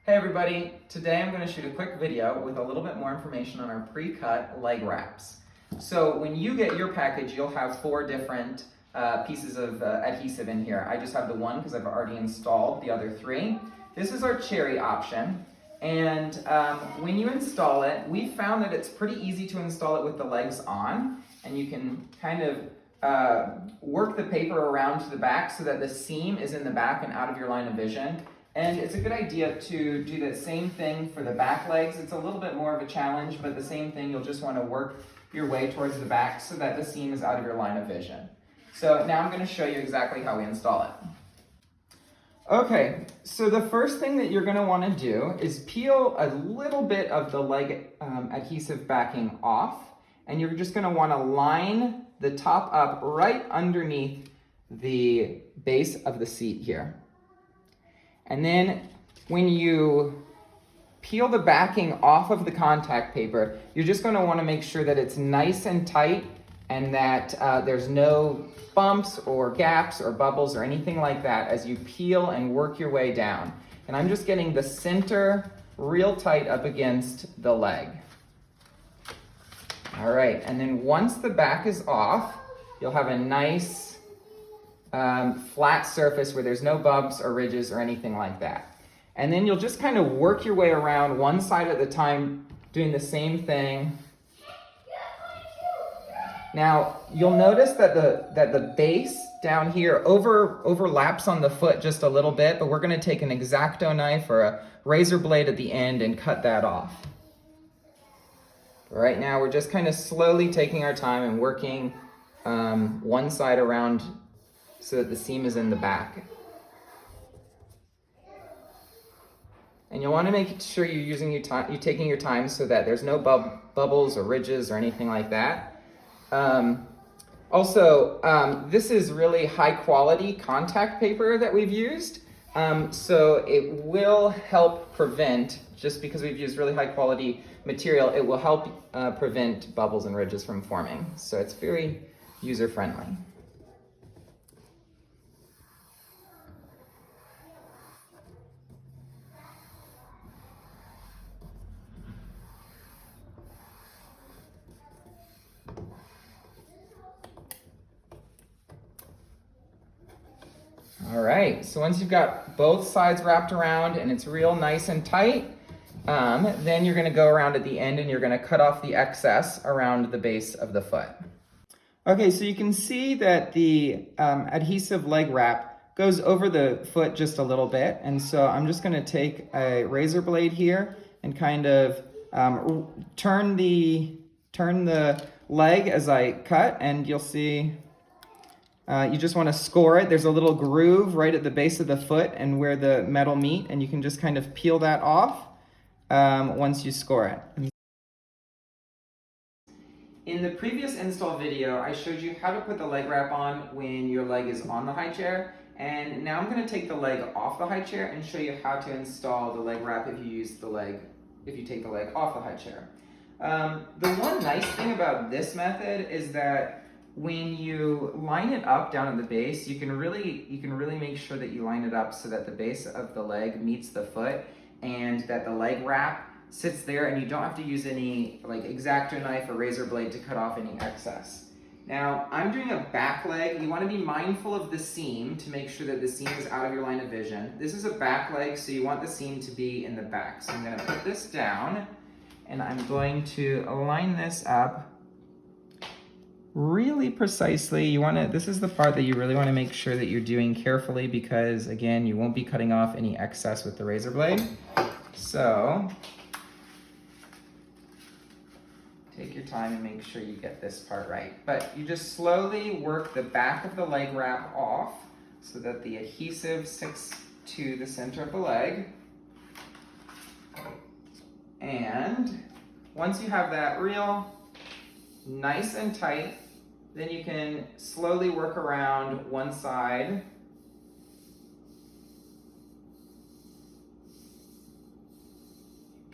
Hey everybody, today I'm going to shoot a quick video with a little bit more information on our pre-cut leg wraps. So when you get your package, you'll have 4 different pieces of adhesive in here. I just have the one because I've already installed the other 3. This is our cherry option, and when you install it, we found that it's pretty easy to install it with the legs on, and you can kind of work the paper around to the back so that the seam is in the back and out of your line of vision. And it's a good idea to do the same thing for the back legs. It's a little bit more of a challenge, but the same thing, you'll just want to work your way towards the back so that the seam is out of your line of vision. So now I'm going to show you exactly how we install it. Okay, so the first thing that you're going to want to do is peel a little bit of the leg adhesive backing off, and you're just going to want to line the top up right underneath the base of the seat here. And then when you peel the backing off of the contact paper, you're just going to want to make sure that it's nice and tight and that there's no bumps or gaps or bubbles or anything like that as you peel and work your way down. And I'm just getting the center real tight up against the leg. All right, and then once the back is off, you'll have a nice flat surface where there's no bumps or ridges or anything like that. And then you'll just kind of work your way around one side at a time, doing the same thing. Now, you'll notice that the base down here overlaps on the foot just a little bit, but we're going to take an X-Acto knife or a razor blade at the end and cut that off. Right now, we're just kind of slowly taking our time and working one side around so that the seam is in the back. And you'll want to make sure you're taking your time so that there's no bubbles or ridges or anything like that. This is really high quality contact paper that we've used. So it will help prevent, just because we've used really high quality material, it will help prevent bubbles and ridges from forming. So it's very user friendly. All right, so once you've got both sides wrapped around and it's real nice and tight, then you're going to go around at the end and you're going to cut off the excess around the base of the foot. Okay, so you can see that the adhesive leg wrap goes over the foot just a little bit, and so I'm just going to take a razor blade here and kind of turn the leg as I cut, and you'll see you just want to score it. There's a little groove right at the base of the foot and where the metal meet, and you can just kind of peel that off once you score it. In the previous install video, I showed you how to put the leg wrap on when your leg is on the high chair, and now I'm going to take the leg off the high chair and show you how to install the leg wrap if you take the leg off the high chair. The one nice thing about this method is that when you line it up down at the base, you can really make sure that you line it up so that the base of the leg meets the foot and that the leg wrap sits there, and you don't have to use any like X-Acto knife or razor blade to cut off any excess. Now, I'm doing a back leg. You want to be mindful of the seam to make sure that the seam is out of your line of vision. This is a back leg, so you want the seam to be in the back. So I'm going to put this down, and I'm going to line this up really precisely. This is the part that you really want to make sure that you're doing carefully, because again, you won't be cutting off any excess with the razor blade. So take your time and make sure you get this part right. But you just slowly work the back of the leg wrap off so that the adhesive sticks to the center of the leg. And once you have that real nice and tight, then you can slowly work around one side.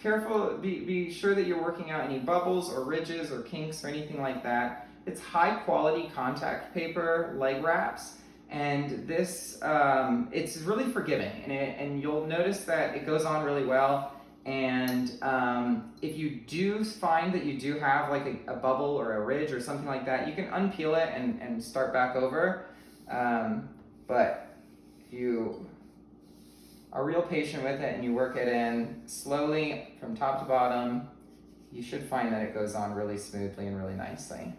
Careful, be sure that you're working out any bubbles or ridges or kinks or anything like that. It's high quality contact paper leg wraps, And this, it's really forgiving, and you'll notice that it goes on really well. And if you do find that you do have like a bubble or a ridge or something like that, you can unpeel it and start back over. But if you are real patient with it and you work it in slowly from top to bottom, you should find that it goes on really smoothly and really nicely.